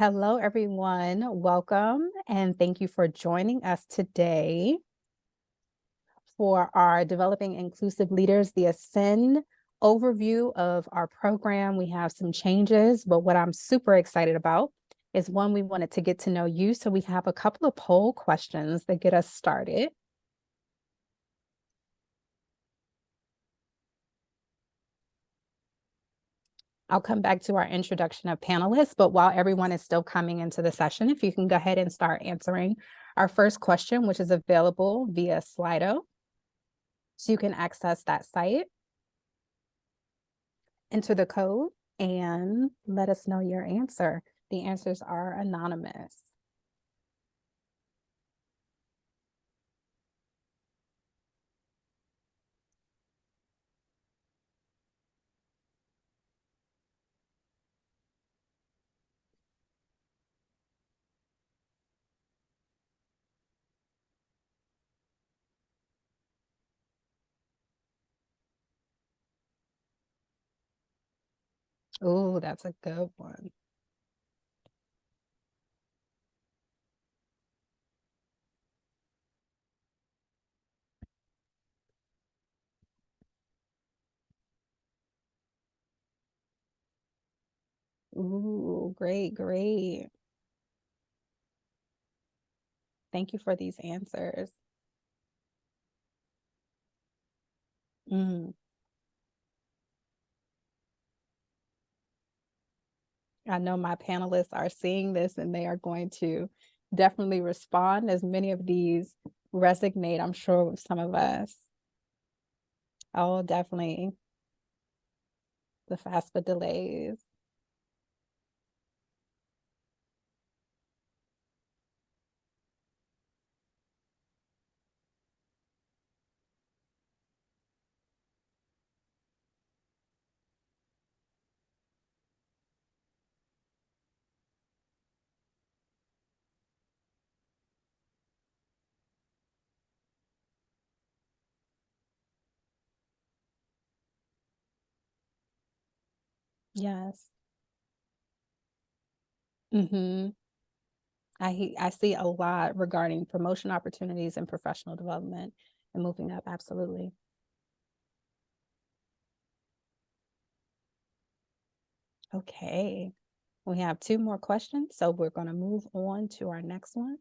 Hello, everyone. Welcome, and thank you for joining us today for our Developing Inclusive Leaders, the Ascend overview of our program. We have some changes, but what I'm super excited about is one, we wanted to get to know you. So we have a couple of poll questions that get us started. I'll come back to our introduction of panelists, but while everyone is still coming into the session, if you can go ahead and start answering our first question, which is available via Slido. So you can access that site, enter the code, and let us know your answer. The answers are anonymous. Oh, that's a good one. Ooh, great, great. Thank you for these answers. Mm, I know my panelists are seeing this and they are going to definitely respond, as many of these resonate, I'm sure, with some of us. Oh, definitely. The FAFSA delays. Yes. Mm-hmm. I see a lot regarding promotion opportunities and professional development and moving up. Absolutely. Okay. We have two more questions, so we're going to move on to our next one.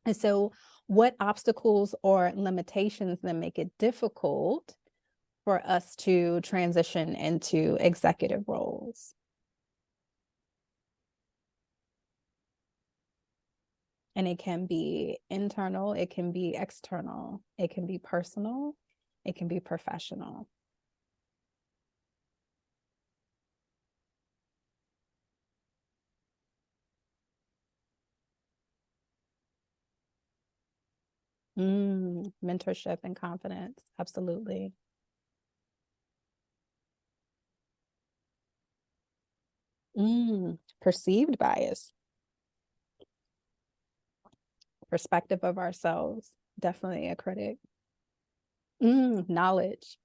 And so, what obstacles or limitations then make it difficult for us to transition into executive roles? And it can be internal, it can be external, it can be personal, it can be professional. Mentorship and confidence. Absolutely. Perceived bias, perspective of ourselves. Definitely a critic. Knowledge.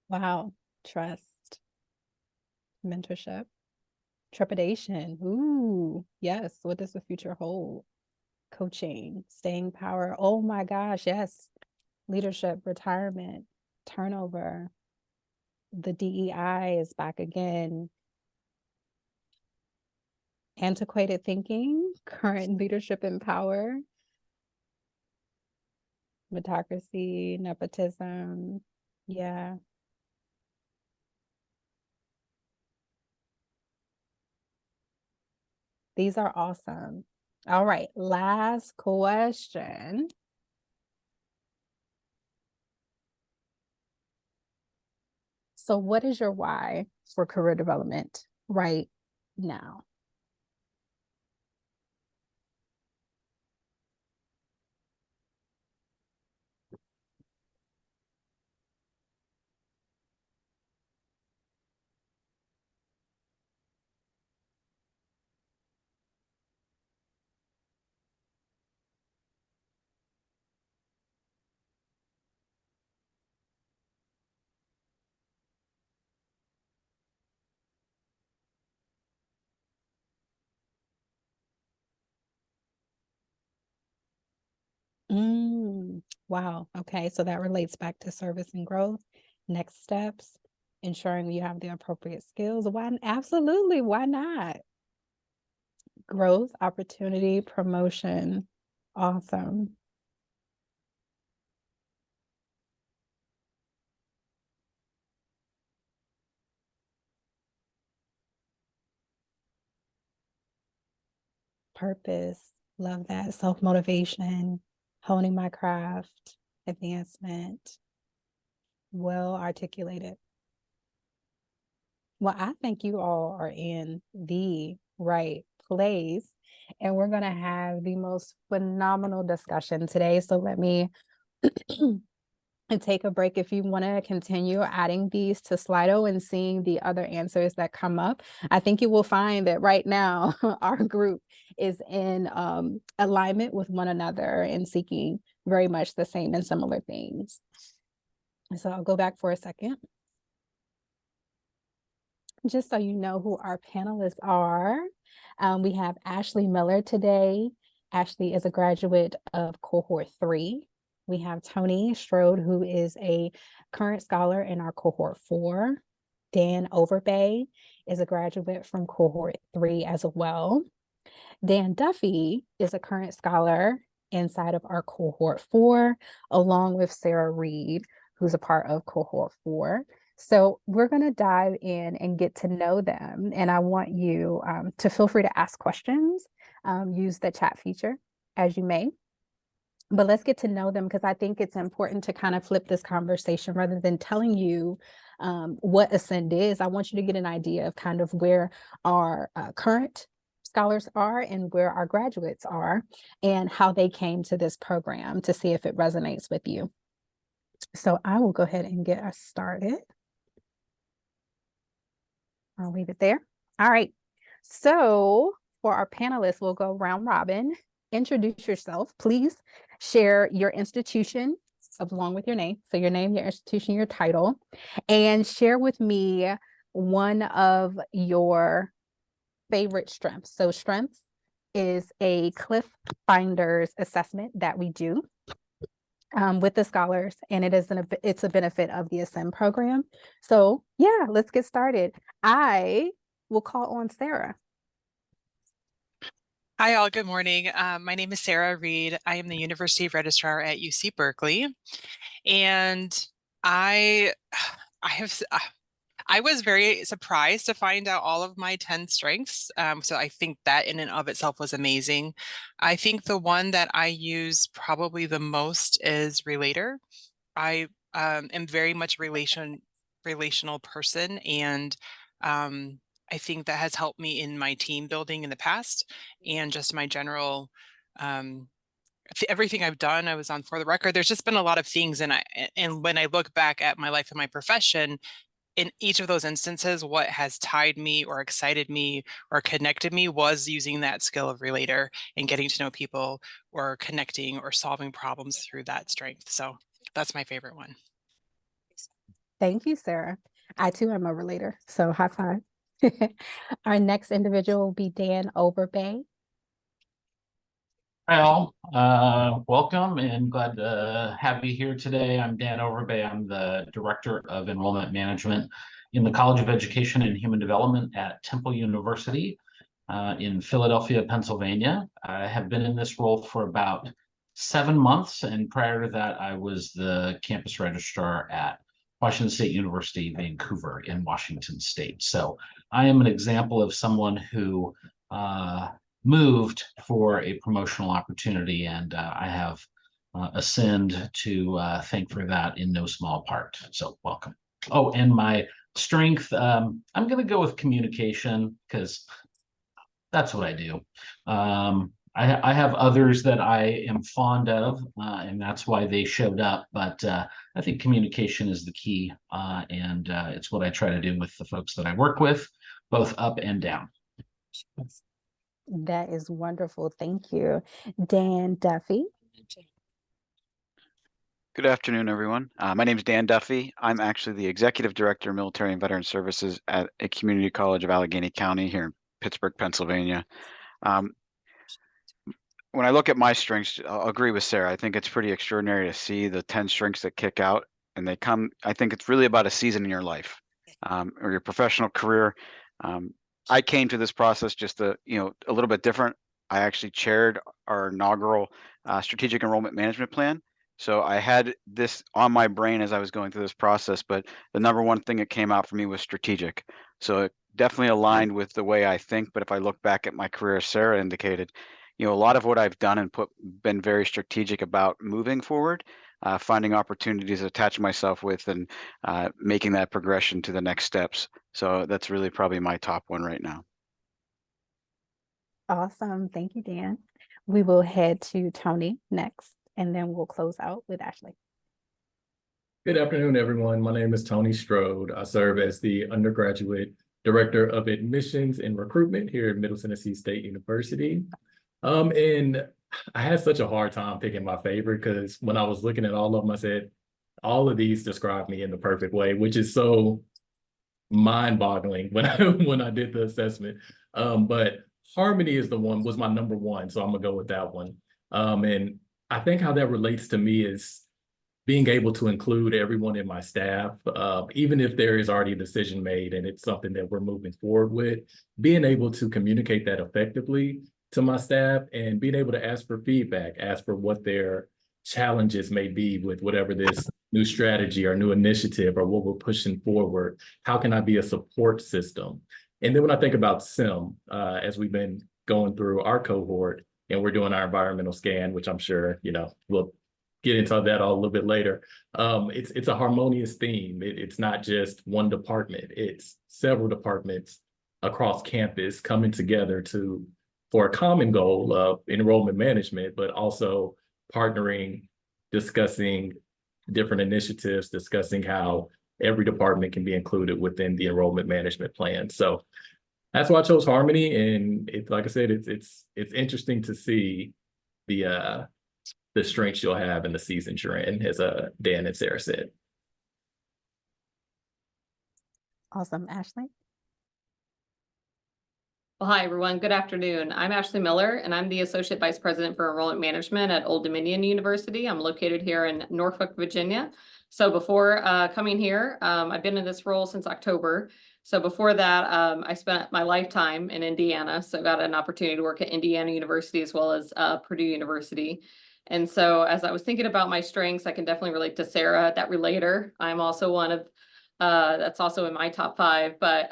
Wow. Trust. Mentorship. Trepidation. Ooh, yes. What does the future hold? Coaching, staying power. Oh my gosh, yes. Leadership, retirement, turnover. The DEI is back again. Antiquated thinking, current leadership in power, meritocracy, nepotism. Yeah, these are awesome. All right, last question. So, what is your why for career development right now? Wow. Okay. So that relates back to service and growth. Next steps, ensuring you have the appropriate skills. Why? Absolutely. Why not? Growth, opportunity, promotion. Awesome. Purpose. Love that. Self-motivation, honing my craft, advancement. Well articulated. Well, I think you all are in the right place, and we're going to have the most phenomenal discussion today. So let me and take a break. If you want to continue adding these to Slido and seeing the other answers that come up, I think you will find that right now our group is in alignment with one another and seeking very much the same and similar things. So I'll go back for a second. Just so you know who our panelists are, we have Ashley Miller today. Ashley is a graduate of cohort 3. We have Tony Strode, who is a current scholar in our cohort 4. Dan Overbay is a graduate from cohort 3 as well. Dan Duffy is a current scholar inside of our cohort 4, along with Sarah Reed, who's a part of cohort 4. So we're going to dive in and get to know them. And I want you to feel free to ask questions, use the chat feature as you may. But let's get to know them, because I think it's important to kind of flip this conversation rather than telling you what Ascend is. I want you to get an idea of kind of where our current scholars are and where our graduates are and how they came to this program, to see if it resonates with you. So I will go ahead and get us started. I'll leave it there. All right. So for our panelists, we'll go round robin. Introduce yourself. Please share your institution along with your name. So your name, your institution, your title, and share with me one of your favorite strengths. So strengths is a Cliff Finders assessment that we do with the scholars, and it's a benefit of the Ascend program. So yeah, let's get started. I will call on Sarah. Hi all, good morning. My name is Sarah Reed. I am the University Registrar at UC Berkeley, and I was very surprised to find out all of my 10 strengths. So I think that in and of itself was amazing. I think the one that I use probably the most is relator. I am very much relational person, and I think that has helped me in my team building in the past, and just my general everything I've done. I was on For the Record. There's just been a lot of things, and when I look back at my life and my profession, in each of those instances, what has tied me or excited me or connected me was using that skill of relator and getting to know people or connecting or solving problems through that strength. So that's my favorite one. Thank you, Sarah. I too am a relator, so high five. Our next individual will be Dan Overbay. Hi all, welcome and glad to have you here today. I'm Dan Overbay. I'm the Director of Enrollment Management in the College of Education and Human Development at Temple University in Philadelphia, Pennsylvania. I have been in this role for about 7 months, and prior to that, I was the campus registrar at Washington State University, Vancouver in Washington State. So I am an example of someone who moved for a promotional opportunity, and I have Ascend to thank for that in no small part. So welcome. Oh, and my strength, I'm going to go with communication because that's what I do. I have others that I am fond of, and that's why they showed up. But I think communication is the key, and it's what I try to do with the folks that I work with, both up and down. That is wonderful. Thank you. Dan Duffy. Good afternoon, everyone. My name is Dan Duffy. I'm actually the Executive Director of Military and Veteran Services at a community college of Allegheny County here in Pittsburgh, Pennsylvania. when I look at my strengths, I'll agree with Sarah. I think it's pretty extraordinary to see the 10 strengths that kick out, and they come. I think it's really about a season in your life, or your professional career. Um, I came to this process just a little bit different. I actually chaired our inaugural strategic enrollment management plan. So I had this on my brain as I was going through this process, but the number one thing that came out for me was strategic. So it definitely aligned with the way I think. But if I look back at my career, as Sarah indicated, a lot of what I've done and been very strategic about moving forward, finding opportunities to attach myself with, and making that progression to the next steps. So that's really probably my top one right now. Awesome. Thank you, Dan. We will head to Tony next, and then we'll close out with Ashley. Good afternoon, everyone. My name is Tony Strode. I serve as the undergraduate director of admissions and recruitment here at Middle Tennessee State University. And I had such a hard time picking my favorite because when I was looking at all of them, I said, all of these describe me in the perfect way, which is so mind-boggling when I did the assessment. But harmony was my number one, so I'm gonna go with that one. And I think how that relates to me is being able to include everyone in my staff, even if there is already a decision made and it's something that we're moving forward with, being able to communicate that effectively to my staff and being able to ask for feedback, ask for what their challenges may be with whatever this new strategy or new initiative or what we're pushing forward. How can I be a support system? And then when I think about SIM, as we've been going through our cohort and we're doing our environmental scan, which I'm sure, we'll get into that all a little bit later. It's a harmonious theme. It's not just one department. It's several departments across campus coming together for a common goal of enrollment management, but also partnering, discussing different initiatives, discussing how every department can be included within the enrollment management plan. So that's why I chose Harmony. And like I said, it's interesting to see the strengths you'll have in the seasons you're in, as Dan and Sarah said. Awesome. Ashley? Well, hi, everyone. Good afternoon. I'm Ashley Miller, and I'm the Associate Vice President for Enrollment Management at Old Dominion University. I'm located here in Norfolk, Virginia. So before coming here, I've been in this role since October. So before that, I spent my lifetime in Indiana. So got an opportunity to work at Indiana University as well as Purdue University. And so as I was thinking about my strengths, I can definitely relate to Sarah, that relator. I'm also one of, that's also in my top 5, but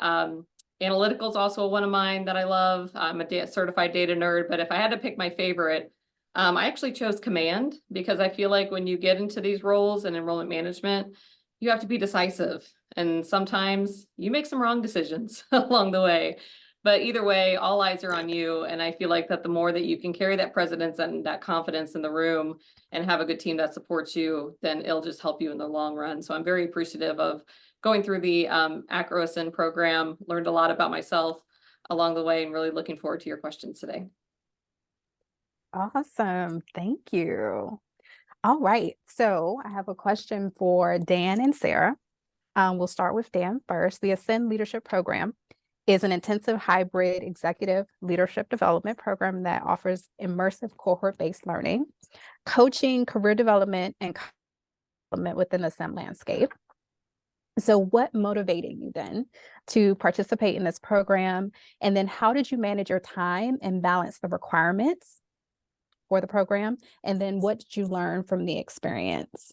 analytical is also one of mine that I love. I'm a certified data nerd, but if I had to pick my favorite, I actually chose command because I feel like when you get into these roles in enrollment management, you have to be decisive. And sometimes you make some wrong decisions along the way. But either way, all eyes are on you. And I feel like that the more that you can carry that presence and that confidence in the room and have a good team that supports you, then it'll just help you in the long run. So I'm very appreciative of going through the AACRAO program, learned a lot about myself along the way, and really looking forward to your questions today. Awesome. Thank you. All right. So I have a question for Dan and Sarah. We'll start with Dan first. The Ascend Leadership Program is an intensive hybrid executive leadership development program that offers immersive cohort-based learning, coaching, career development, and development within the STEM landscape. So what motivated you then to participate in this program? And then how did you manage your time and balance the requirements for the program? And then what did you learn from the experience?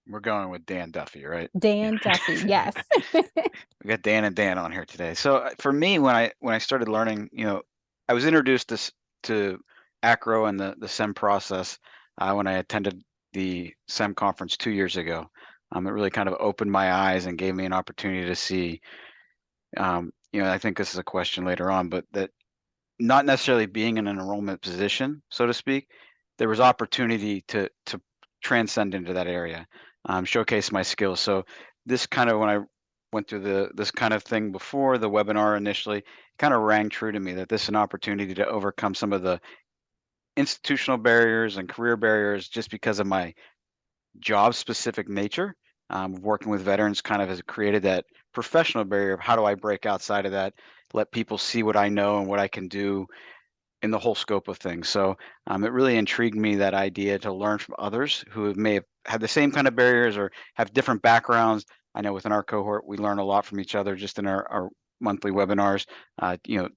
We're going with Dan Duffy, right? Dan Duffy, yes. We got Dan and Dan on here today. So for me, when I started learning, I was introduced to AACRAO and the SEM process when I attended the SEM conference 2 years ago. It really kind of opened my eyes and gave me an opportunity to see, I think this is a question later on, but that not necessarily being in an enrollment position, so to speak, there was opportunity to transcend into that area, showcase my skills. So this kind of, when I went through this kind of thing before the webinar initially, kind of rang true to me that this is an opportunity to overcome some of the institutional barriers and career barriers just because of my job specific nature. Working with veterans kind of has created that professional barrier of how do I break outside of that, let people see what I know and what I can do in the whole scope of things. So it really intrigued me, that idea to learn from others who may have had the same kind of barriers or have different backgrounds. I know within our cohort, we learn a lot from each other just in our monthly webinars.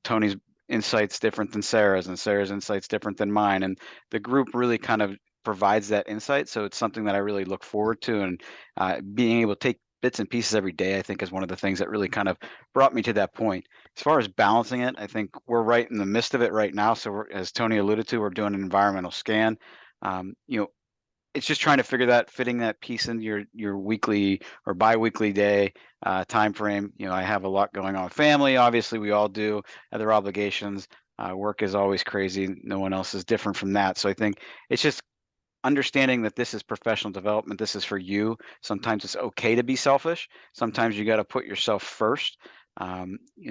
Tony's insights different than Sarah's, and Sarah's insights different than mine. And the group really kind of provides that insight. So it's something that I really look forward to, and being able to take bits and pieces every day, I think, is one of the things that really kind of brought me to that point. As far as balancing it, I think we're right in the midst of it right now. So as Tony alluded to, we're doing an environmental scan. It's just trying to fitting that piece into your weekly or bi-weekly day time frame. I have a lot going on with family. Obviously, we all do. Other obligations. Work is always crazy. No one else is different from that. So I think it's just understanding that this is professional development. This is for you. Sometimes it's okay to be selfish. Sometimes you got to put yourself first.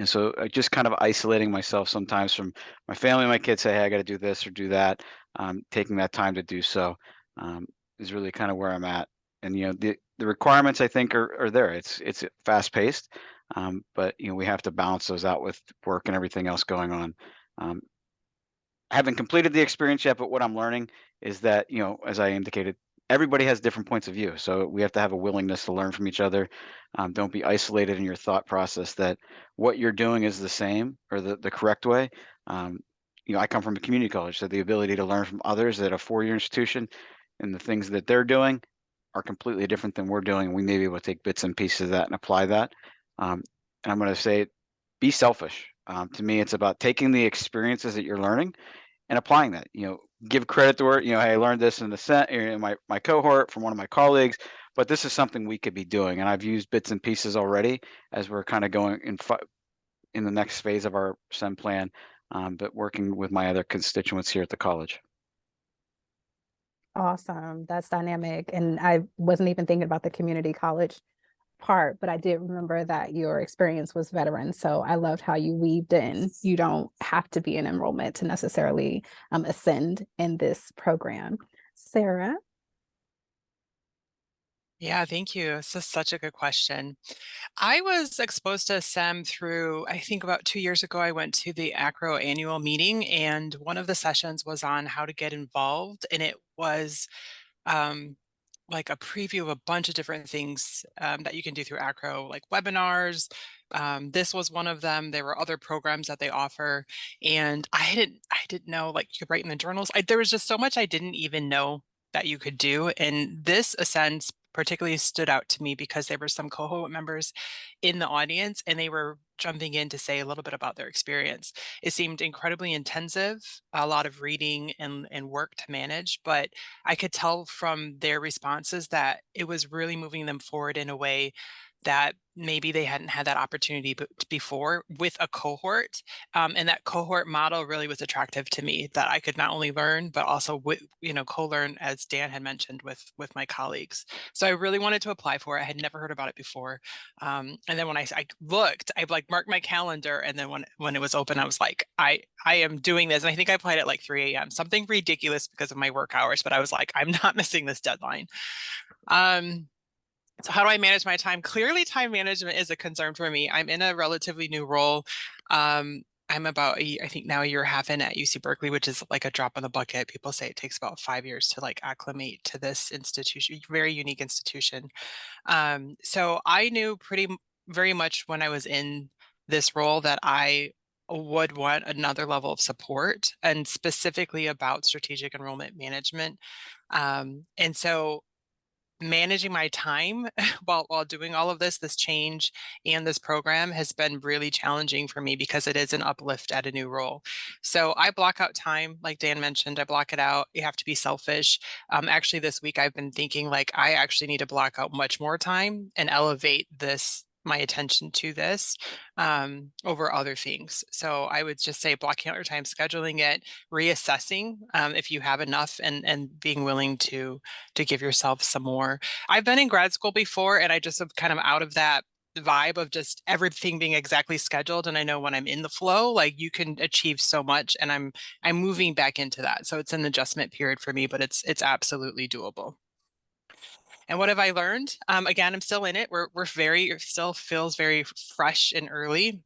So just kind of isolating myself sometimes from my family. My kids say, hey, I got to do this or do that. Taking that time to do so is really kind of where I'm at. And the requirements, I think, are there. It's fast paced, but we have to balance those out with work and everything else going on. I haven't completed the experience yet, but what I'm learning is that, as I indicated, everybody has different points of view. So we have to have a willingness to learn from each other. Don't be isolated in your thought process that what you're doing is the same or the correct way. I come from a community college, so the ability to learn from others at a four-year institution and the things that they're doing are completely different than we're doing. We may be able to take bits and pieces of that and apply that. And I'm going to say, be selfish. To me, it's about taking the experiences that you're learning and applying that. Give credit to where, hey, I learned this in my cohort from one of my colleagues, but this is something we could be doing. And I've used bits and pieces already as we're kind of going in the next phase of our SEM plan, but working with my other constituents here at the college. Awesome. That's dynamic. And I wasn't even thinking about the community college part, but I did remember that your experience was veteran. So I loved how you weaved in. You don't have to be in enrollment to necessarily ascend in this program. Sarah? Yeah, thank you. This is such a good question. I was exposed to SEM through, I think about 2 years ago, I went to the AACRAO annual meeting, and one of the sessions was on how to get involved. And it was like a preview of a bunch of different things that you can do through AACRAO, like webinars. This was one of them. There were other programs that they offer, and I didn't know, like, you could write in the journals. There was just so much I didn't even know that you could do. And this Ascend particularly stood out to me because there were some cohort members in the audience, and they were jumping in to say a little bit about their experience. It seemed incredibly intensive, a lot of reading and work to manage, but I could tell from their responses that it was really moving them forward in a way that maybe they hadn't had that opportunity before with a cohort. And that cohort model really was attractive to me, that I could not only learn, but also co-learn, as Dan had mentioned, with my colleagues. So I really wanted to apply for it. I had never heard about it before. And then when I looked, I like marked my calendar. And then when it was open, I was like, I am doing this. And I think I applied at like 3 a.m., something ridiculous because of my work hours, but I was like, I'm not missing this deadline. So how do I manage my time? Clearly, time management is a concern for me. I'm in a relatively new role. I'm about, I think now, a year and a half in at UC Berkeley, which is like a drop in the bucket. People say it takes about 5 years to like acclimate to this institution, very unique institution. So I knew very much when I was in this role that I would want another level of support, and specifically about strategic enrollment management. And so managing my time while doing all of this change and this program has been really challenging for me because it is an uplift at a new role. So I block out time, like Dan mentioned. I block it out. You have to be selfish. Actually, this week I've been thinking, like, I actually need to block out much more time and elevate my attention to this over other things. So I would just say blocking out your time, scheduling it, reassessing if you have enough, and being willing to give yourself some more. I've been in grad school before, and I just am kind of out of that vibe of just everything being exactly scheduled. And I know when I'm in the flow, like, you can achieve so much, and I'm moving back into that. So it's an adjustment period for me, but it's absolutely doable. And what have I learned? Again, I'm still in it. It still feels very fresh and early.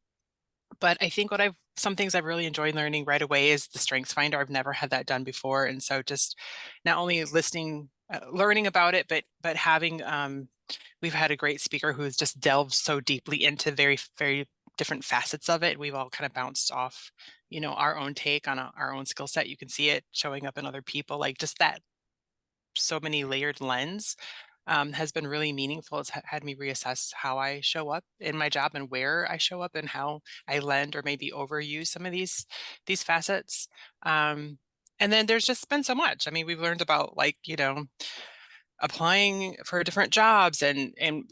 But I think some things I've really enjoyed learning right away is the Strengths Finder. I've never had that done before. And so just not only listening, learning about it, but having, we've had a great speaker who's just delved so deeply into very, very different facets of it. We've all kind of bounced off, our own take on our own skill set. You can see it showing up in other people, like just that so many layered lens has been really meaningful. It's had me reassess how I show up in my job and where I show up and how I lend or maybe overuse some of these facets. And then there's just been so much. I mean, we've learned about applying for different jobs and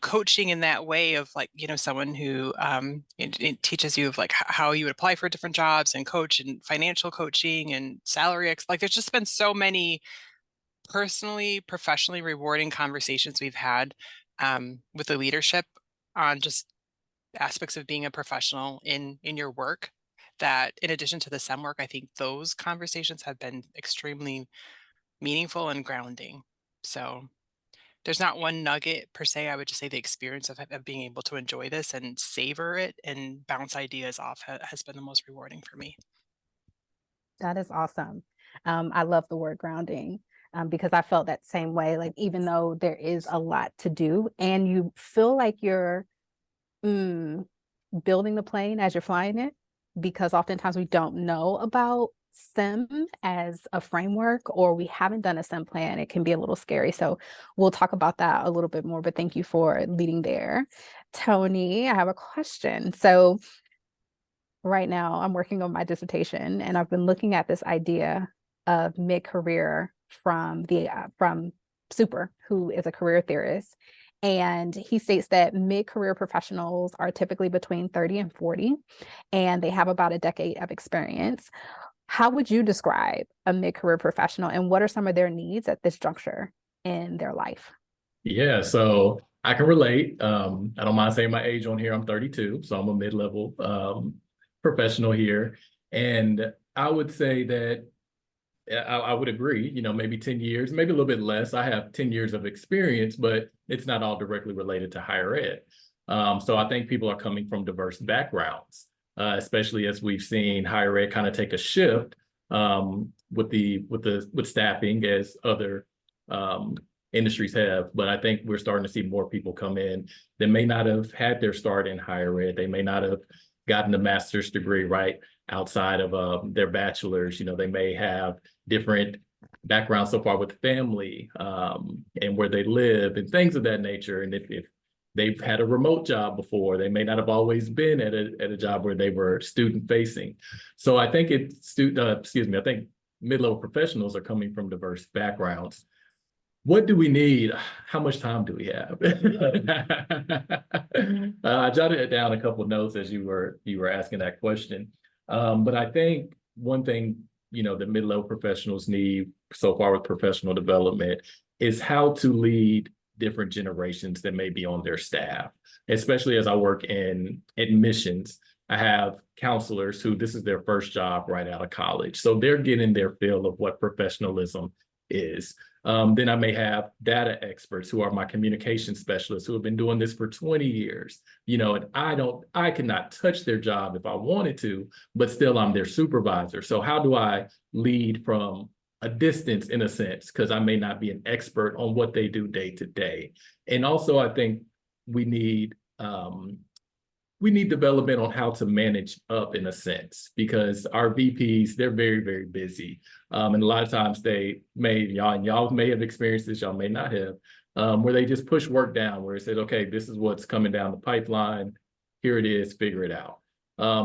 coaching in that way of someone who it teaches you of how you would apply for different jobs and coach and financial coaching and salary. There's just been so many personally, professionally rewarding conversations we've had with the leadership on just aspects of being a professional in your work, that in addition to the SEM work, I think those conversations have been extremely meaningful and grounding. So there's not one nugget per se. I would just say the experience of being able to enjoy this and savor it and bounce ideas off has been the most rewarding for me. That is awesome. I love the word grounding. Because I felt that same way, like even though there is a lot to do and you feel like you're building the plane as you're flying it, because oftentimes we don't know about SIM as a framework, or we haven't done a SIM plan, it can be a little scary. So we'll talk about that a little bit more, but thank you for leading there. Tony, I have a question. So right now I'm working on my dissertation and I've been looking at this idea of mid-career from Super, who is a career theorist. And he states that mid-career professionals are typically between 30 and 40, and they have about a decade of experience. How would you describe a mid-career professional, and what are some of their needs at this juncture in their life? Yeah, so I can relate. I don't mind saying my age on here. I'm 32, so I'm a mid-level professional here. And I would say that I would agree, maybe 10 years, maybe a little bit less. I have 10 years of experience, but it's not all directly related to higher ed. So I think people are coming from diverse backgrounds, especially as we've seen higher ed kind of take a shift with staffing as other industries have. But I think we're starting to see more people come in that may not have had their start in higher ed. They may not have gotten a master's degree right outside of their bachelor's. They may have different backgrounds so far with family and where they live and things of that nature. And if they've had a remote job before, they may not have always been at a job where they were student facing. So I think I think mid-level professionals are coming from diverse backgrounds. What do we need? How much time do we have? I jotted down a couple of notes as you were asking that question. But I think one thing, that mid-level professionals need so far with professional development is how to lead different generations that may be on their staff, especially as I work in admissions. I have counselors who this is their first job right out of college. So they're getting their feel of what professionalism is. Then I may have data experts who are my communication specialists who have been doing this for 20 years, and I cannot touch their job if I wanted to, but still I'm their supervisor. So how do I lead from a distance in a sense, because I may not be an expert on what they do day to day. And also I think we need development on how to manage up in a sense, because our VPs, they're very, very busy. And a lot of times y'all may have experienced this, y'all may not have, where they just push work down, where it says, okay, this is what's coming down the pipeline. Here it is, figure it out.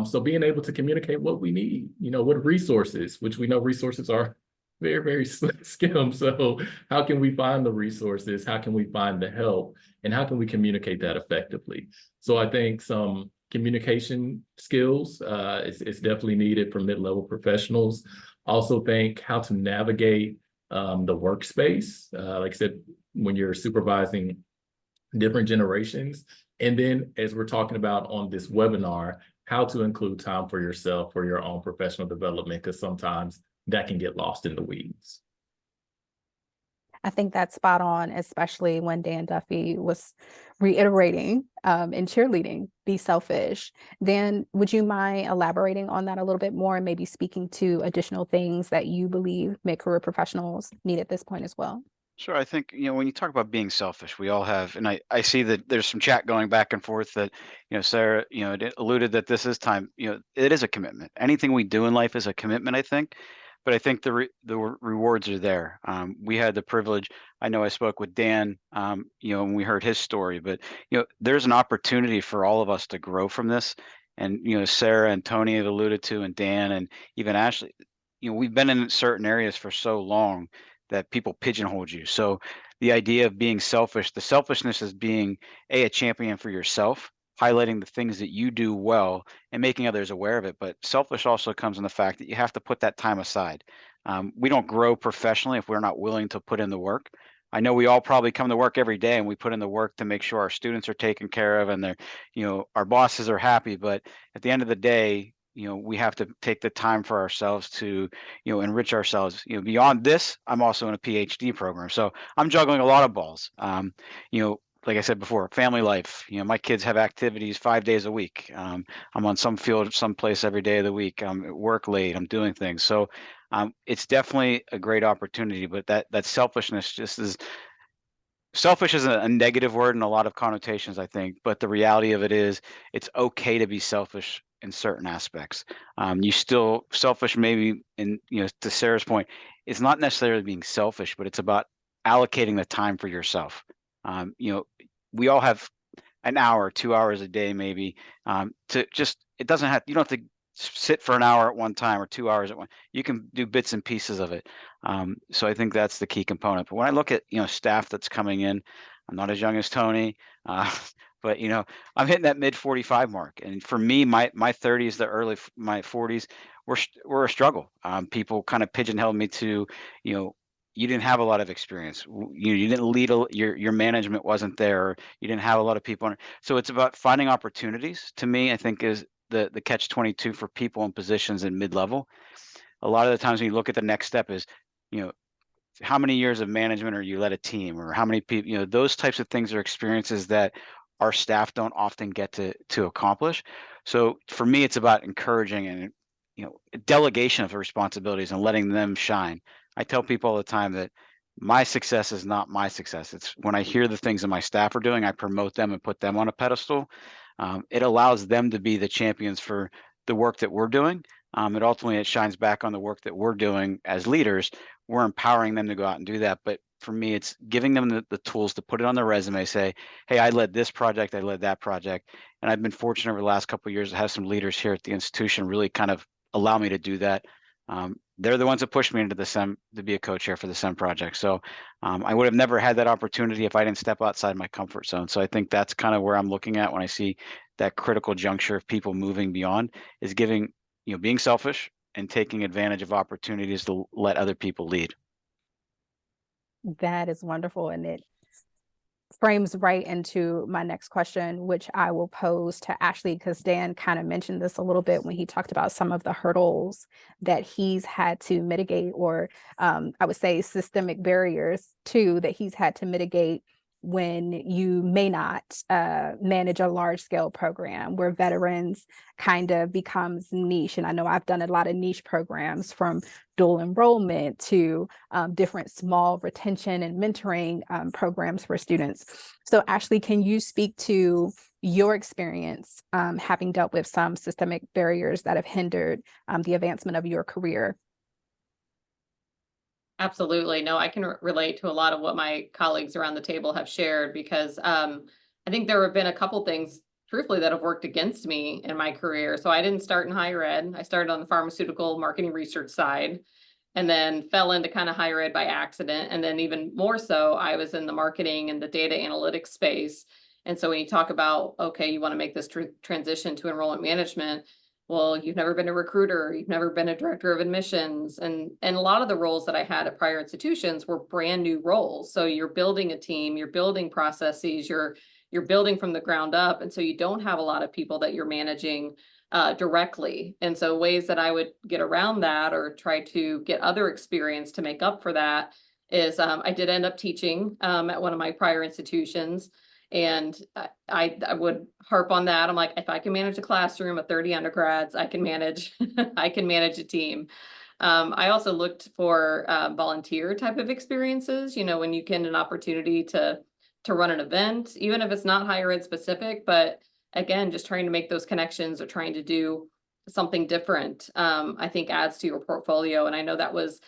So being able to communicate what we need, what resources, which we know resources are very, very skim. So how can we find the resources? How can we find the help? And how can we communicate that effectively? So I think some communication skills is definitely needed for mid-level professionals. Also think how to navigate the workspace. Like I said, when you're supervising different generations. And then as we're talking about on this webinar, how to include time for yourself for your own professional development, because sometimes that can get lost in the weeds. I think that's spot on, especially when Dan Duffy was reiterating in cheerleading, be selfish. Dan, would you mind elaborating on that a little bit more and maybe speaking to additional things that you believe mid-career professionals need at this point as well? Sure. I think, when you talk about being selfish, we all have, and I see that there's some chat going back and forth that, Sarah, it alluded that this is time, it is a commitment. Anything we do in life is a commitment, I think. But I think the rewards are there. We had the privilege. I know I spoke with Dan, when we heard his story, but there's an opportunity for all of us to grow from this. And Sarah and Tony have alluded to, and Dan, and even Ashley. We've been in certain areas for so long that people pigeonhole you. So the idea of being selfish, the selfishness is being a champion for yourself, highlighting the things that you do well and making others aware of it. But selfish also comes in the fact that you have to put that time aside. We don't grow professionally if we're not willing to put in the work. I know we all probably come to work every day and we put in the work to make sure our students are taken care of and our bosses are happy. But at the end of the day, we have to take the time for ourselves to, enrich ourselves. Beyond this, I'm also in a PhD program, so I'm juggling a lot of balls. Like I said before, family life. My kids have activities 5 days a week. I'm on some field, someplace every day of the week. I'm at work late. I'm doing things. So it's definitely a great opportunity. But that selfishness just is. Selfish is a negative word in a lot of connotations, I think, but the reality of it is it's okay to be selfish in certain aspects. You still selfish maybe in, to Sarah's point, it's not necessarily being selfish, but it's about allocating the time for yourself. We all have an hour, 2 hours a day, maybe, to just, it doesn't have, you don't have to sit for an hour at one time or 2 hours at one. You can do bits and pieces of it. So I think that's the key component. But when I look at, staff that's coming in, I'm not as young as Tony, but I'm hitting that mid 45 mark. And for me, my 30s, my 40s were a struggle. People kind of pigeonholed me to, you didn't have a lot of experience. You didn't lead, your management wasn't there. Or you didn't have a lot of people on it. So it's about finding opportunities. To me, I think is the catch-22 for people in positions in mid-level. A lot of the times when you look at the next step is, how many years of management or you led a team, or how many people, those types of things are experiences that our staff don't often get to accomplish. So for me, it's about encouraging and, delegation of responsibilities and letting them shine. I tell people all the time that my success is not my success. It's when I hear the things that my staff are doing, I promote them and put them on a pedestal. It allows them to be the champions for the work that we're doing. Ultimately, it shines back on the work that we're doing as leaders. We're empowering them to go out and do that. But for me, it's giving them the tools to put it on their resume, say, hey, I led this project, I led that project. And I've been fortunate over the last couple of years to have some leaders here at the institution really kind of allow me to do that. They're the ones that pushed me into the SEM to be a co-chair for the SEM project. So I would have never had that opportunity if I didn't step outside my comfort zone. So I think that's kind of where I'm looking at when I see that critical juncture of people moving beyond, is giving, being selfish and taking advantage of opportunities to let other people lead. That is wonderful. And it frames right into my next question, which I will pose to Ashley, because Dan kind of mentioned this a little bit when he talked about some of the hurdles that he's had to mitigate, or I would say systemic barriers too, that he's had to mitigate when you may not manage a large scale program where veterans kind of becomes niche. And I know I've done a lot of niche programs, from dual enrollment to different small retention and mentoring programs for students. So Ashley, can you speak to your experience having dealt with some systemic barriers that have hindered the advancement of your career? Absolutely. No, I can relate to a lot of what my colleagues around the table have shared, because I think there have been a couple things, truthfully, that have worked against me in my career. So I didn't start in higher ed. I started on the pharmaceutical marketing research side, and then fell into kind of higher ed by accident. And then even more so, I was in the marketing and the data analytics space. And so when you talk about, okay, you want to make this transition to enrollment management, well, you've never been a recruiter, you've never been a director of admissions. And a lot of the roles that I had at prior institutions were brand new roles. So you're building a team, you're building processes, you're building from the ground up. And so you don't have a lot of people that you're managing directly. And so ways that I would get around that, or try to get other experience to make up for that, is I did end up teaching at one of my prior institutions. And I would harp on that. I'm like, if I can manage a classroom of 30 undergrads, I can manage I can manage a team. I also looked for volunteer type of experiences, when you get an opportunity to run an event, even if it's not higher ed specific, but again, just trying to make those connections or trying to do something different, I think adds to your portfolio. And I know that was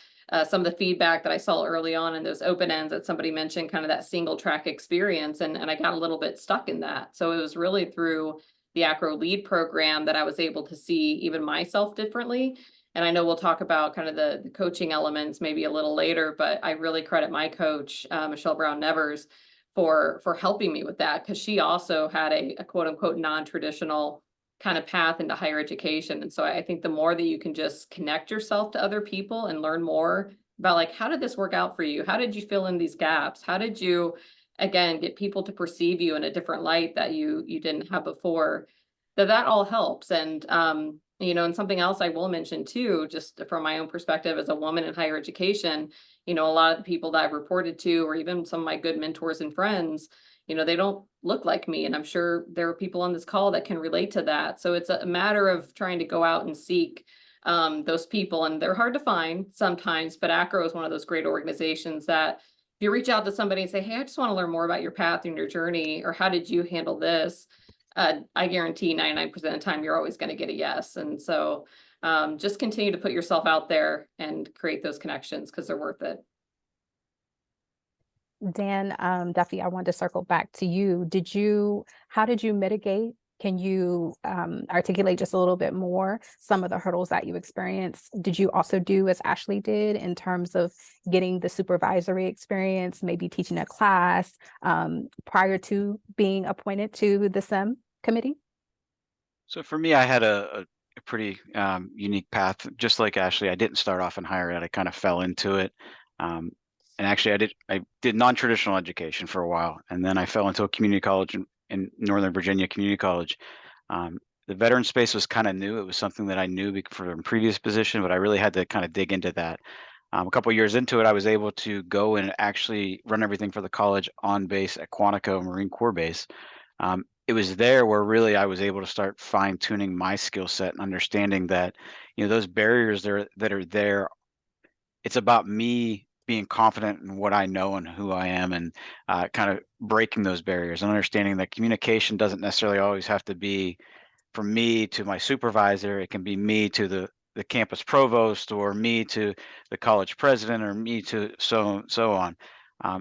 some of the feedback that I saw early on in those open ends that somebody mentioned, kind of that single track experience. And I got a little bit stuck in that. So it was really through the AACRAO LEAD program that I was able to see even myself differently. And I know we'll talk about kind of the coaching elements maybe a little later, but I really credit my coach, Michelle Brown Nevers, for helping me with that, because she also had a quote unquote non-traditional kind of path into higher education. And so I think the more that you can just connect yourself to other people and learn more about, like, how did this work out for you? How did you fill in these gaps? How did you, again, get people to perceive you in a different light that you didn't have before? That all helps. And and something else I will mention too, just from my own perspective as a woman in higher education, a lot of the people that I've reported to, or even some of my good mentors and friends, they don't look like me. And I'm sure there are people on this call that can relate to that. So it's a matter of trying to go out and seek those people. And they're hard to find sometimes, but AACRAO is one of those great organizations that if you reach out to somebody and say, hey, I just want to learn more about your path and your journey, or how did you handle this? I guarantee 99% of the time, you're always going to get a yes. And so just continue to put yourself out there and create those connections, because they're worth it. Dan, Duffy, I wanted to circle back to you. How did you mitigate? Can you articulate just a little bit more some of the hurdles that you experienced? Did you also do as Ashley did in terms of getting the supervisory experience, maybe teaching a class prior to being appointed to the SEM committee? So for me, I had a pretty unique path. Just like Ashley, I didn't start off in higher ed. I kind of fell into it. And actually, I did non-traditional education for a while, and then I fell into a community college in Northern Virginia, community college. The veteran space was kind of new. It was something that I knew from previous position, but I really had to kind of dig into that. A couple of years into it, I was able to go and actually run everything for the college on base at Quantico Marine Corps Base. It was there where really I was able to start fine tuning my skill set and understanding that, those barriers that are there, it's about me being confident in what I know and who I am, and kind of breaking those barriers and understanding that communication doesn't necessarily always have to be from me to my supervisor. It can be me to the campus provost, or me to the college president, or me to so on.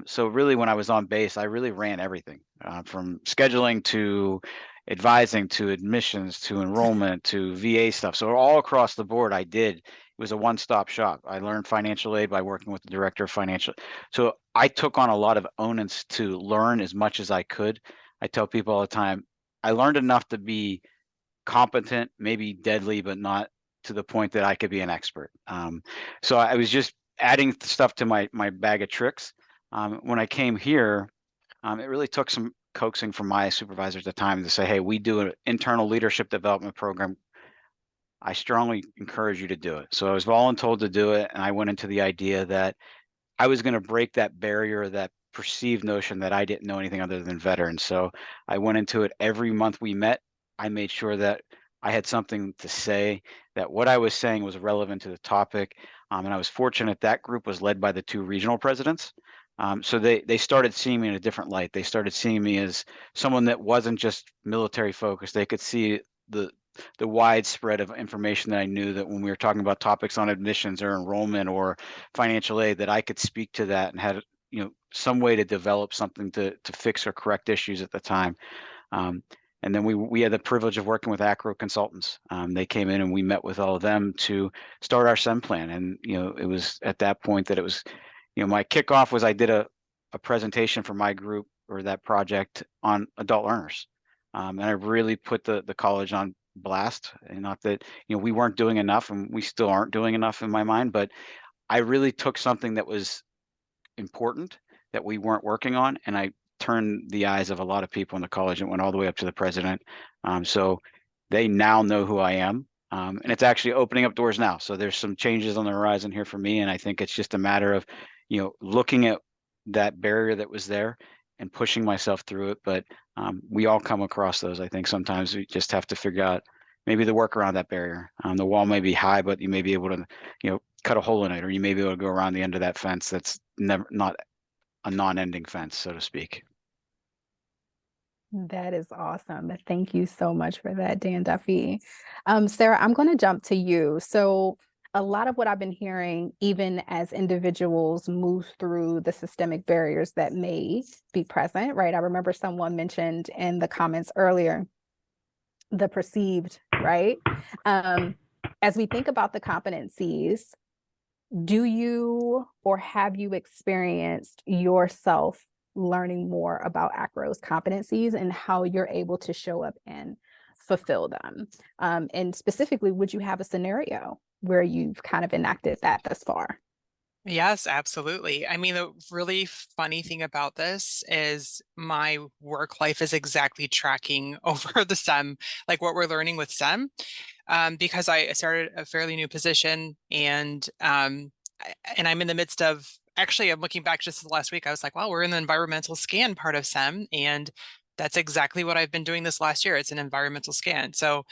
So really, when I was on base, I really ran everything from scheduling to advising to admissions to enrollment to VA stuff. So all across the board, it was a one-stop shop. I learned financial aid by working with the director of financial. So I took on a lot of onus to learn as much as I could. I tell people all the time, I learned enough to be competent, maybe deadly, but not to the point that I could be an expert. So I was just adding stuff to my bag of tricks. When I came here, it really took some coaxing from my supervisors at the time to say, hey, we do an internal leadership development program. I strongly encourage you to do it. So I was voluntold to do it, and I went into the idea that I was going to break that barrier, that perceived notion that I didn't know anything other than veterans. So I went into it. Every month we met, I made sure that I had something to say, that what I was saying was relevant to the topic. And I was fortunate that group was led by the two regional presidents. So they started seeing me in a different light. They started seeing me as someone that wasn't just military focused. They could see the widespread of information that I knew, that when we were talking about topics on admissions or enrollment or financial aid, that I could speak to that and had some way to develop something to fix or correct issues at the time. And then we had the privilege of working with AACRAO consultants. They came in and we met with all of them to start our SEM plan. And it was at that point that it was, my kickoff was I did a presentation for my group or that project on adult learners. And I really put the college on blast. And not that we weren't doing enough, and we still aren't doing enough in my mind, but I really took something that was important that we weren't working on, and I turned the eyes of a lot of people in the college and went all the way up to the president. So they now know who I am, and it's actually opening up doors now. So there's some changes on the horizon here for me, and I think it's just a matter of looking at that barrier that was there and pushing myself through it. But we all come across those. I think sometimes we just have to figure out maybe the work around that barrier. The wall may be high, but you may be able to, cut a hole in it, or you may be able to go around the end of that fence that's not a non-ending fence, so to speak. That is awesome. Thank you so much for that, Dan Duffy. Sarah, I'm going to jump to you. So a lot of what I've been hearing, even as individuals move through the systemic barriers that may be present, right? I remember someone mentioned in the comments earlier, the perceived, right? As we think about the competencies, do you or have you experienced yourself learning more about AACRAO's competencies and how you're able to show up and fulfill them? And specifically, would you have a scenario where you've kind of enacted that thus far? Yes, absolutely. I mean, the really funny thing about this is my work life is exactly tracking over the SEM, like what we're learning with SEM, because I started a fairly new position, and I'm in the midst of, actually, I'm looking back just last week, I was like, wow, we're in the environmental scan part of SEM, and that's exactly what I've been doing this last year. It's an environmental scan. So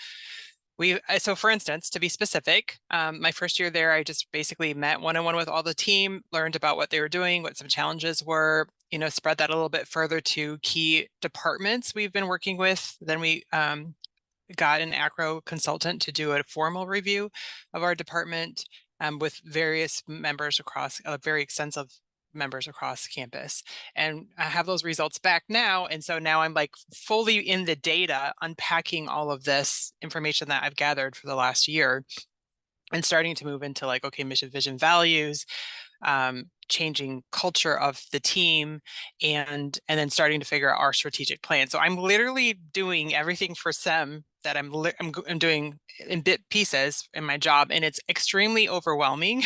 for instance, to be specific, my first year there, I just basically met one-on-one with all the team, learned about what they were doing, what some challenges were, spread that a little bit further to key departments we've been working with. Then we got an AACRAO consultant to do a formal review of our department with various members across, very extensive members across campus, and I have those results back now. And so now I'm like fully in the data, unpacking all of this information that I've gathered for the last year and starting to move into like, okay, mission, vision, values, changing culture of the team, and then starting to figure out our strategic plan. So I'm literally doing everything for SEM that I'm doing in bit pieces in my job, and it's extremely overwhelming,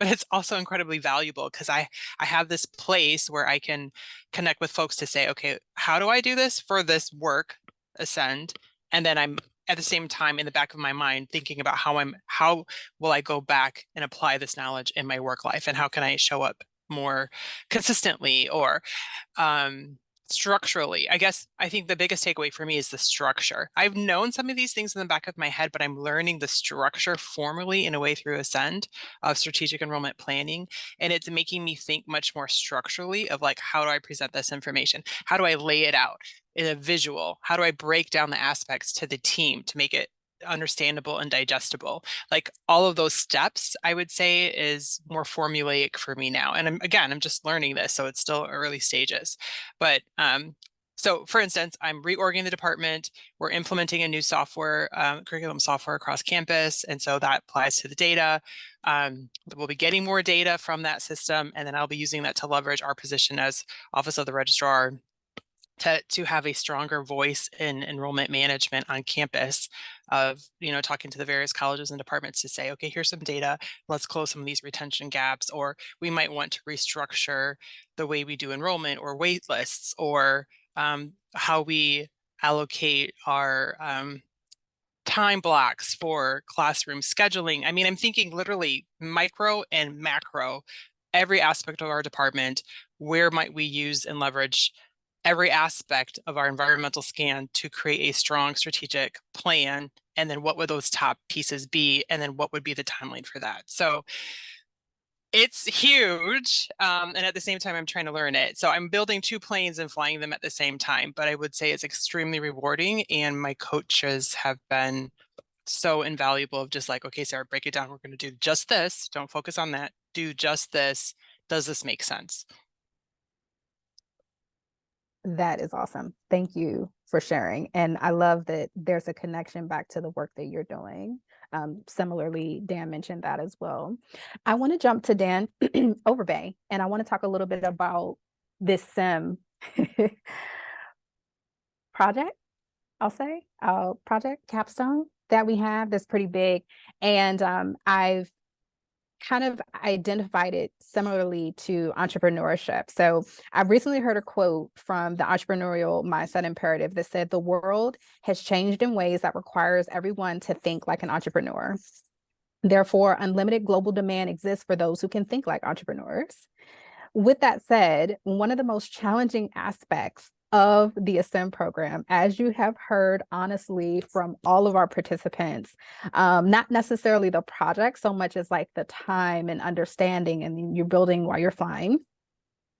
but it's also incredibly valuable because I have this place where I can connect with folks to say, okay, how do I do this for this work, Ascend? And then I'm at the same time in the back of my mind thinking about how will I go back and apply this knowledge in my work life, and how can I show up more consistently or structurally. I think the biggest takeaway for me is the structure. I've known some of these things in the back of my head, but I'm learning the structure formally in a way through Ascend of strategic enrollment planning. And it's making me think much more structurally of like, how do I present this information? How do I lay it out in a visual? How do I break down the aspects to the team to make it understandable and digestible? Like all of those steps, I would say, is more formulaic for me now. And I'm just learning this, so it's still early stages. But so for instance, I'm reorganizing the department. We're implementing a new software, curriculum software across campus. And so that applies to the data. We'll be getting more data from that system, and then I'll be using that to leverage our position as Office of the Registrar to have a stronger voice in enrollment management on campus, of talking to the various colleges and departments to say, okay, here's some data, let's close some of these retention gaps, or we might want to restructure the way we do enrollment or wait lists, or how we allocate our time blocks for classroom scheduling. I mean, I'm thinking literally micro and macro, every aspect of our department. Where might we use and leverage every aspect of our environmental scan to create a strong strategic plan? And then what would those top pieces be? And then what would be the timeline for that? So it's huge. And at the same time, I'm trying to learn it. So I'm building two planes and flying them at the same time, but I would say it's extremely rewarding. And my coaches have been so invaluable of just like, okay, Sarah, break it down. We're going to do just this. Don't focus on that. Do just this. Does this make sense? That is awesome. Thank you for sharing. And I love that there's a connection back to the work that you're doing. Similarly, Dan mentioned that as well. I want to jump to Dan Overbay, and I want to talk a little bit about this SIM project, I'll say, project capstone that we have that's pretty big. And I've kind of identified it similarly to entrepreneurship. So I recently heard a quote from the entrepreneurial mindset imperative that said, the world has changed in ways that requires everyone to think like an entrepreneur. Therefore, unlimited global demand exists for those who can think like entrepreneurs. With that said, one of the most challenging aspects of the Ascend program, as you have heard honestly from all of our participants, not necessarily the project so much as like the time and understanding, and you're building while you're flying.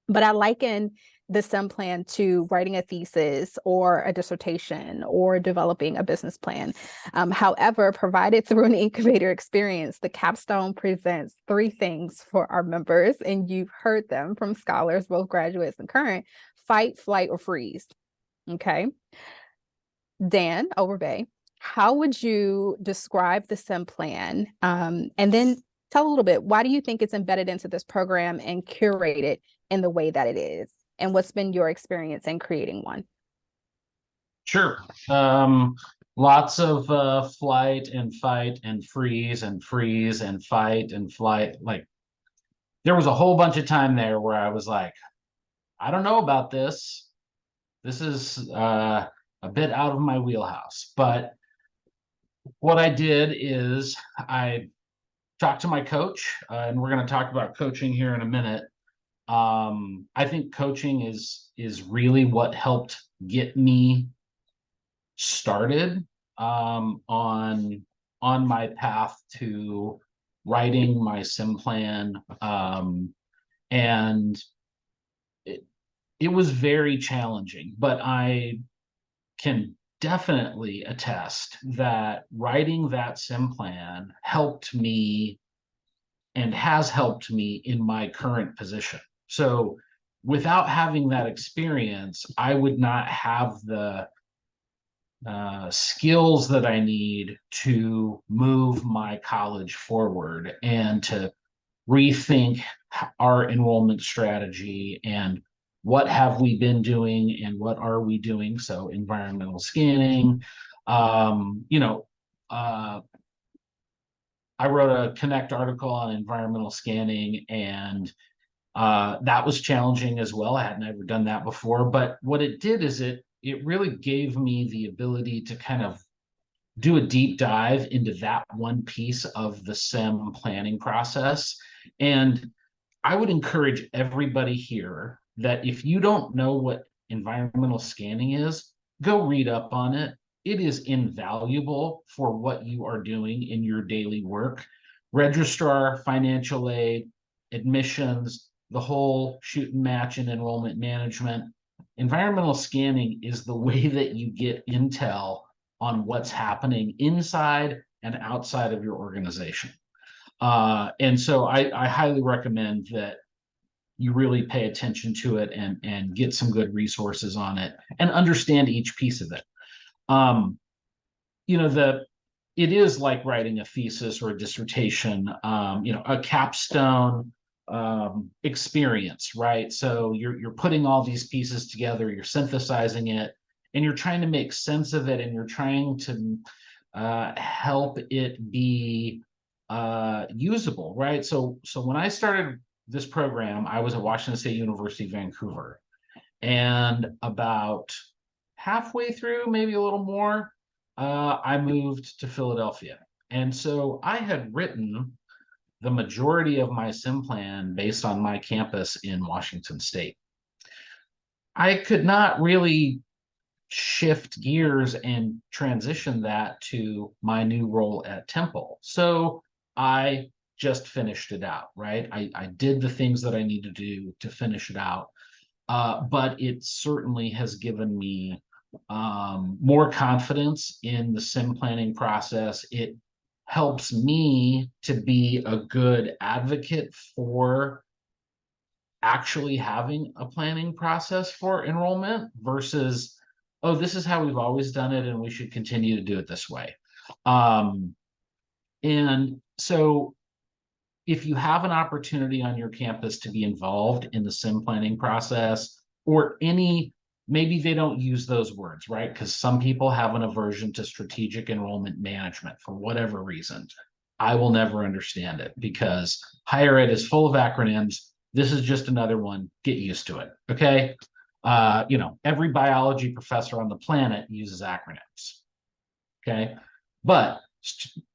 But I liken the STEM plan to writing a thesis or a dissertation or developing a business plan. However, provided through an incubator experience, the capstone presents three things for our members, and you've heard them from scholars, both graduates and current: fight, flight, or freeze. Okay. Dan Overbay, how would you describe the STEM plan? And then tell a little bit, why do you think it's embedded into this program and curated in the way that it is? And what's been your experience in creating one? Sure. Lots of flight and fight and freeze and fight and flight. Like, there was a whole bunch of time there where I was like, I don't know about this. This is a bit out of my wheelhouse. But what I did is I talked to my coach, and we're going to talk about coaching here in a minute. I think coaching is really what helped get me started on my path to writing my sim plan, and it was very challenging, but I can definitely attest that writing that sim plan helped me and has helped me in my current position. So without having that experience, I would not have the skills that I need to move my college forward and to rethink our enrollment strategy and what have we been doing and what are we doing. So environmental scanning, I wrote a Connect article on environmental scanning, and that was challenging as well. I had never done that before, but what it did is it really gave me the ability to kind of do a deep dive into that one piece of the SIM planning process. And I would encourage everybody here that if you don't know what environmental scanning is, go read up on it. It is invaluable for what you are doing in your daily work. Registrar, financial aid, admissions, the whole shoot and match and enrollment management. Environmental scanning is the way that you get intel on what's happening inside and outside of your organization. And so I highly recommend that you really pay attention to it and get some good resources on it and understand each piece of it. It is like writing a thesis or a dissertation, a capstone experience, right? So you're putting all these pieces together, you're synthesizing it, and you're trying to make sense of it, and you're trying to help it be usable, right? So when I started this program, I was at Washington State University, Vancouver, and about halfway through, maybe a little more, I moved to Philadelphia. And so I had written the majority of my sim plan based on my campus in Washington State. I could not really shift gears and transition that to my new role at Temple. So I just finished it out, right? I did the things that I needed to do to finish it out. But it certainly has given me more confidence in the sim planning process. It helps me to be a good advocate for actually having a planning process for enrollment versus, oh, this is how we've always done it and we should continue to do it this way. And so if you have an opportunity on your campus to be involved in the sim planning process, or maybe they don't use those words, right? Because some people have an aversion to strategic enrollment management for whatever reason. I will never understand it because higher ed is full of acronyms. This is just another one. Get used to it. Okay. Every biology professor on the planet uses acronyms. Okay. But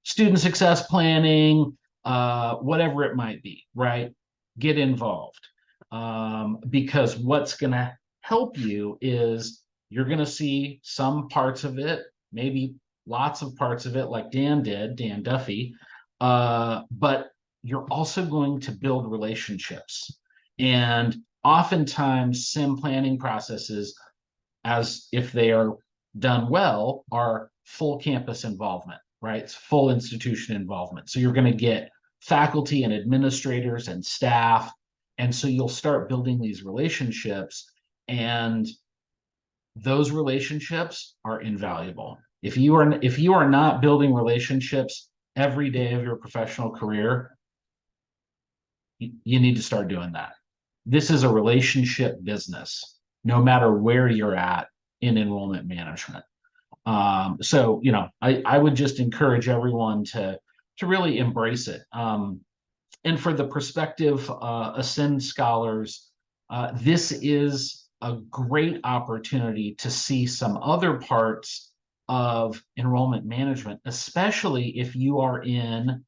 student success planning, whatever it might be, right? Get involved. because what's going to help you is you're going to see some parts of it, maybe lots of parts of it, like Dan did, Dan Duffy, but you're also going to build relationships. And oftentimes sim planning processes, as if they are done well, are full campus involvement, right? It's full institution involvement. So you're going to get faculty and administrators and staff. And so you'll start building these relationships, and those relationships are invaluable. If you are not building relationships every day of your professional career, you need to start doing that. This is a relationship business, no matter where you're at in enrollment management. So, I would just encourage everyone to really embrace it. And for the prospective Ascend scholars, this is a great opportunity to see some other parts of enrollment management, especially if you are in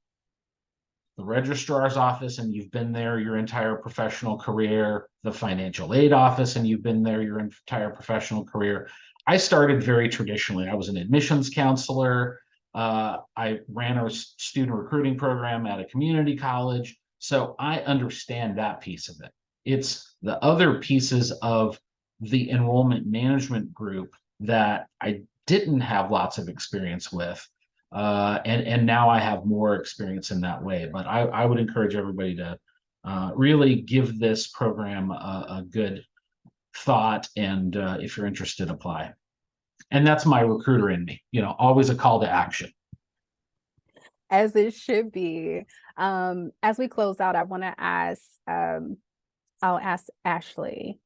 the registrar's office and you've been there your entire professional career, the financial aid office and you've been there your entire professional career. I started very traditionally. I was an admissions counselor. I ran a student recruiting program at a community college. So I understand that piece of it. It's the other pieces of the enrollment management group that I didn't have lots of experience with. And now I have more experience in that way. But I would encourage everybody to really give this program a good thought, and if you're interested, apply. And that's my recruiter in me, always a call to action. As it should be. As we close out, I want to ask, I'll ask Ashley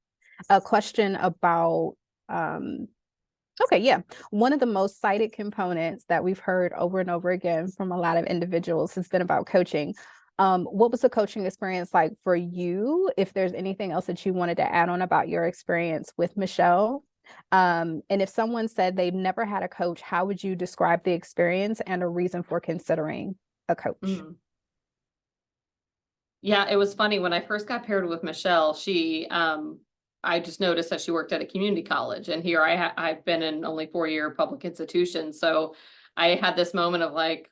a question about, okay, yeah. One of the most cited components that we've heard over and over again from a lot of individuals has been about coaching. What was the coaching experience like for you? If there's anything else that you wanted to add on about your experience with Michelle. And if someone said they've never had a coach, how would you describe the experience and a reason for considering a coach? Yeah, it was funny when I first got paired with Michelle. I just noticed that she worked at a community college, and here I've been in only 4-year public institutions. So I had this moment of like,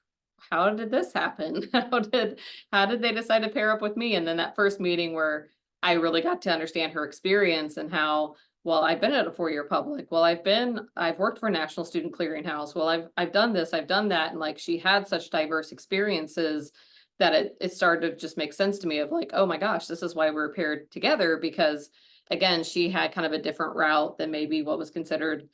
how did this happen? How did they decide to pair up with me? And then that first meeting where I really got to understand her experience and how, well, I've been at a 4-year public. Well, I've worked for National Student Clearinghouse. Well, I've done this, I've done that. And like, she had such diverse experiences that it started to just make sense to me of like, oh my gosh, this is why we're paired together, because again, she had kind of a different route than maybe what was considered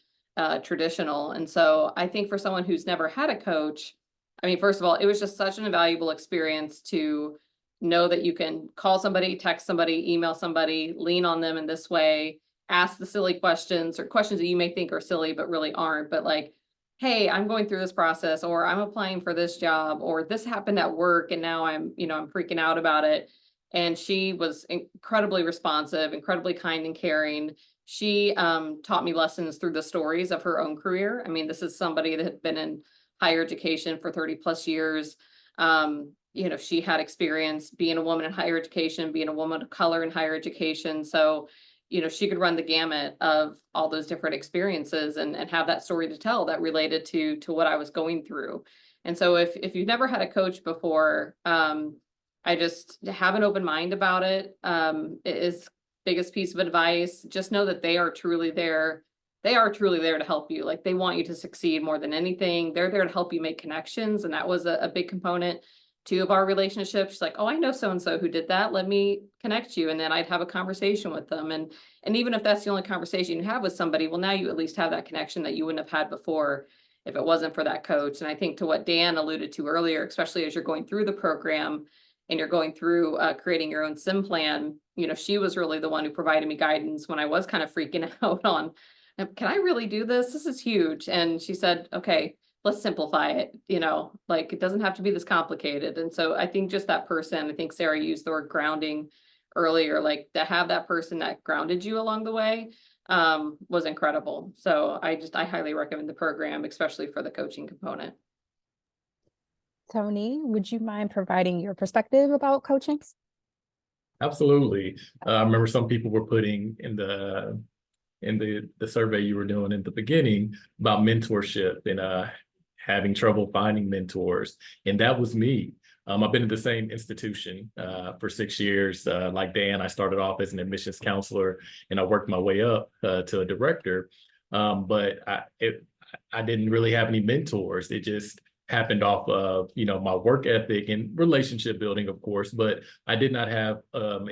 traditional. And so I think for someone who's never had a coach, I mean, first of all, it was just such an invaluable experience to know that you can call somebody, text somebody, email somebody, lean on them in this way, ask the silly questions or questions that you may think are silly, but really aren't. But like, hey, I'm going through this process, or I'm applying for this job, or this happened at work and now I'm freaking out about it. And she was incredibly responsive, incredibly kind and caring. She taught me lessons through the stories of her own career. I mean, this is somebody that had been in higher education for 30 plus years. She had experience being a woman in higher education, being a woman of color in higher education. So, she could run the gamut of all those different experiences and have that story to tell that related to what I was going through. And so if you've never had a coach before, I just have an open mind about it. It is biggest piece of advice. Just know that they are truly there. They are truly there to help you. Like, they want you to succeed more than anything. They're there to help you make connections. And that was a big component too of our relationship. She's like, oh, I know so-and-so who did that. Let me connect you. And then I'd have a conversation with them. And even if that's the only conversation you have with somebody, well, now you at least have that connection that you wouldn't have had before if it wasn't for that coach. And I think to what Dan alluded to earlier, especially as you're going through the program and you're going through creating your own sim plan, she was really the one who provided me guidance when I was kind of freaking out on, can I really do this? This is huge. And she said, okay, let's simplify it. Like, it doesn't have to be this complicated. And so I think just that person, I think Sarah used the word grounding earlier, like to have that person that grounded you along the way was incredible. So I highly recommend the program, especially for the coaching component. Tony, would you mind providing your perspective about coaching? Absolutely. I remember some people were putting in the survey you were doing in the beginning about mentorship and having trouble finding mentors. And that was me. I've been in the same institution for 6 years. Like Dan, I started off as an admissions counselor and I worked my way up to a director. But I didn't really have any mentors. It just happened off of, my work ethic and relationship building, of course, but I did not have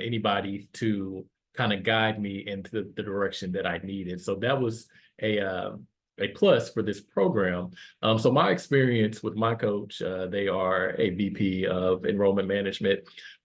anybody to kind of guide me into the direction that I needed. So that was a plus for this program. So my experience with my coach, they are a VP of enrollment management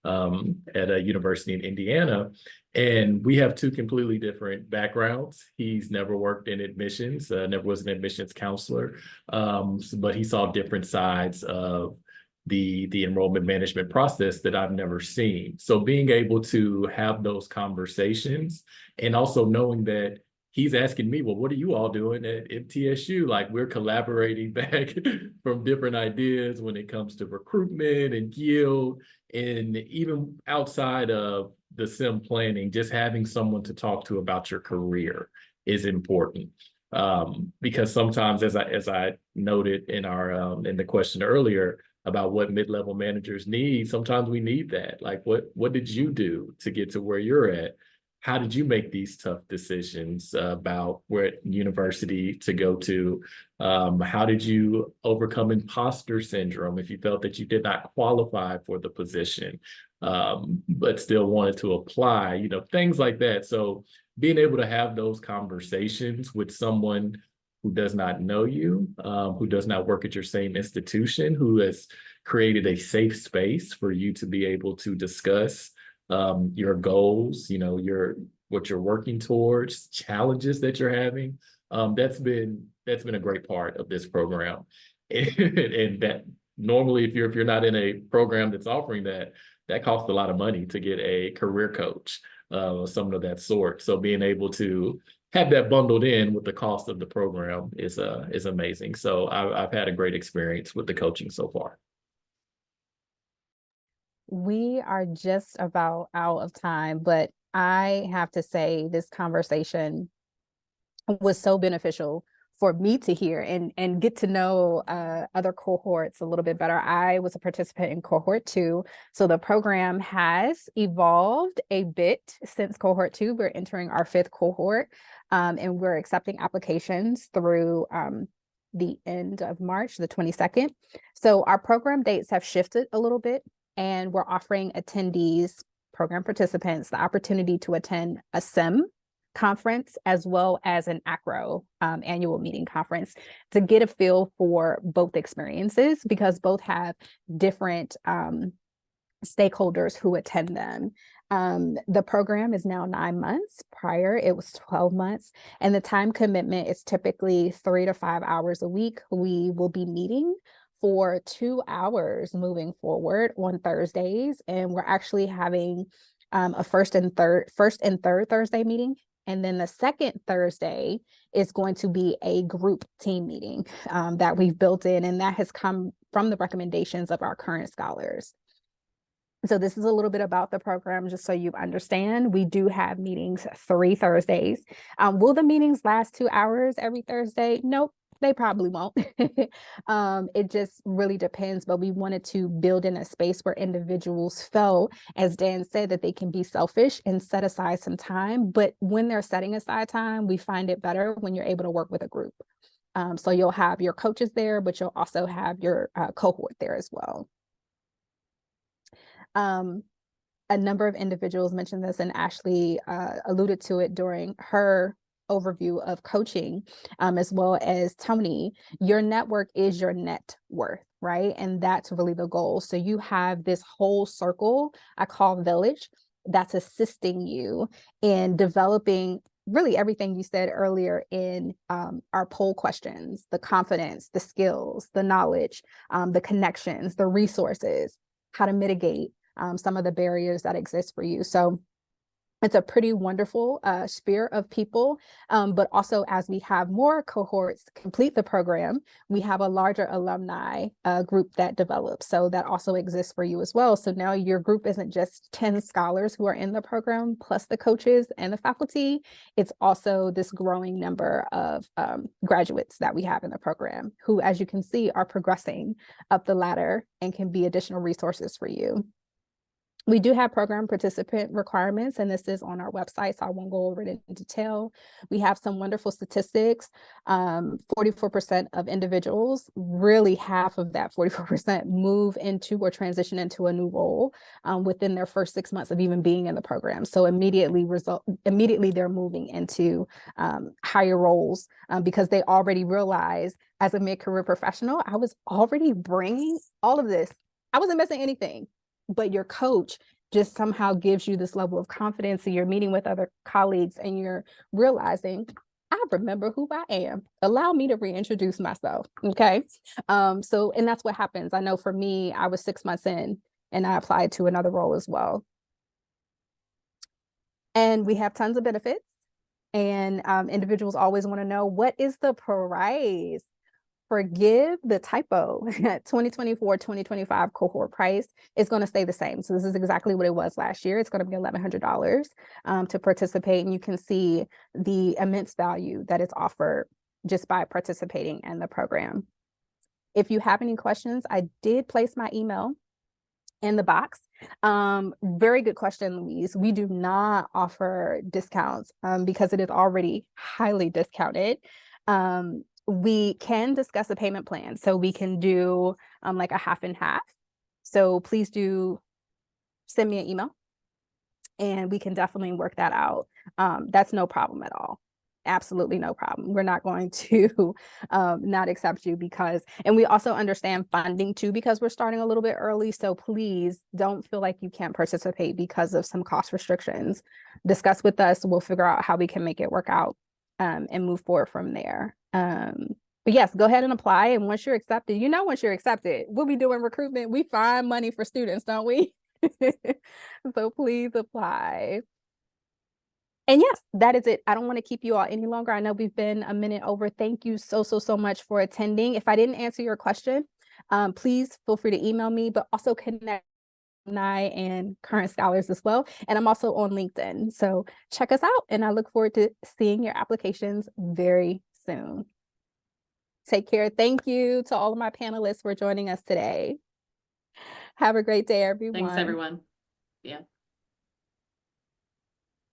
at a university in Indiana. And we have two completely different backgrounds. He's never worked in admissions, never was an admissions counselor, but he saw different sides of the enrollment management process that I've never seen. So being able to have those conversations and also knowing that he's asking me, well, what are you all doing at MTSU? Like we're collaborating back from different ideas when it comes to recruitment and yield, and even outside of the sim planning, just having someone to talk to about your career is important. Because sometimes, as I noted in our in the question earlier about what mid-level managers need, sometimes we need that. Like, what did you do to get to where you're at? How did you make these tough decisions about where university to go to? How did you overcome imposter syndrome if you felt that you did not qualify for the position, but still wanted to apply, things like that. So being able to have those conversations with someone who does not know you, who does not work at your same institution, who has created a safe space for you to be able to discuss your goals, what you're working towards, challenges that you're having. That's been a great part of this program. And that normally if you're not in a program that's offering that costs a lot of money to get a career coach, someone of that sort. So being able to have that bundled in with the cost of the program is amazing. So I've had a great experience with the coaching so far. We are just about out of time, but I have to say this conversation was so beneficial for me to hear and get to know other cohorts a little bit better. I was a participant in cohort 2. So the program has evolved a bit since cohort 2. We're entering our 5th cohort, and we're accepting applications through the end of March, the 22nd. So our program dates have shifted a little bit, and we're offering attendees, program participants, the opportunity to attend a SIM conference as well as an AACRAO annual meeting conference to get a feel for both experiences, because both have different stakeholders who attend them. The program is now 9 months. Prior, it was 12 months. And the time commitment is typically 3 to 5 hours a week. We will be meeting for 2 hours moving forward on Thursdays. And we're actually having a first and third Thursday meeting. And then the second Thursday is going to be a group team meeting that we've built in, and that has come from the recommendations of our current scholars. So this is a little bit about the program, just so you understand. We do have meetings 3 Thursdays. Will the meetings last 2 hours every Thursday? Nope, they probably won't. It just really depends, but we wanted to build in a space where individuals felt, as Dan said, that they can be selfish and set aside some time. But when they're setting aside time, we find it better when you're able to work with a group. So you'll have your coaches there, but you'll also have your cohort there as well. A number of individuals mentioned this, and Ashley alluded to it during her overview of coaching, as well as Tony. Your network is your net worth, right? And that's really the goal. So you have this whole circle I call village that's assisting you in developing really everything you said earlier in our poll questions: the confidence, the skills, the knowledge, the connections, the resources, how to mitigate some of the barriers that exist for you. So It's a pretty wonderful sphere of people, but also as we have more cohorts complete the program, we have a larger alumni group that develops. So that also exists for you as well. So now your group isn't just 10 scholars who are in the program, plus the coaches and the faculty. It's also this growing number of graduates that we have in the program who, as you can see, are progressing up the ladder and can be additional resources for you. We do have program participant requirements, and this is on our website, so I won't go over it in detail. We have some wonderful statistics. 44% of individuals, really half of that 44%, move into or transition into a new role within their first 6 months of even being in the program. So immediately they're moving into higher roles because they already realize, as a mid-career professional, I was already bringing all of this. I wasn't missing anything. But your coach just somehow gives you this level of confidence, and you're meeting with other colleagues and you're realizing, I remember who I am. Allow me to reintroduce myself. Okay. And that's what happens. I know for me, I was 6 months in and I applied to another role as well. And we have tons of benefits, and individuals always want to know, what is the price? Forgive the typo. 2024-2025 cohort price is going to stay the same. So this is exactly what it was last year. It's going to be $1,100 to participate. And you can see the immense value that is offered just by participating in the program. If you have any questions, I did place my email in the box. Very good question, Louise. We do not offer discounts because it is already highly discounted. We can discuss a payment plan. So we can do like a half and half. So please do send me an email and we can definitely work that out. That's no problem at all. Absolutely no problem. We're not going to not accept you because, and we also understand funding too, because we're starting a little bit early. So please don't feel like you can't participate because of some cost restrictions. Discuss with us. We'll figure out how we can make it work out and move forward from there. But yes, go ahead and apply. And once you're accepted, once you're accepted, we'll be doing recruitment. We find money for students, don't we? So please apply. And yes, that is it. I don't want to keep you all any longer. I know we've been a minute over. Thank you so much for attending. If I didn't answer your question, please feel free to email me, but also connect and current scholars as well. And I'm also on LinkedIn. So check us out. And I look forward to seeing your applications very soon. Take care. Thank you to all of my panelists for joining us today. Have a great day, everyone. Thanks, everyone. Yeah.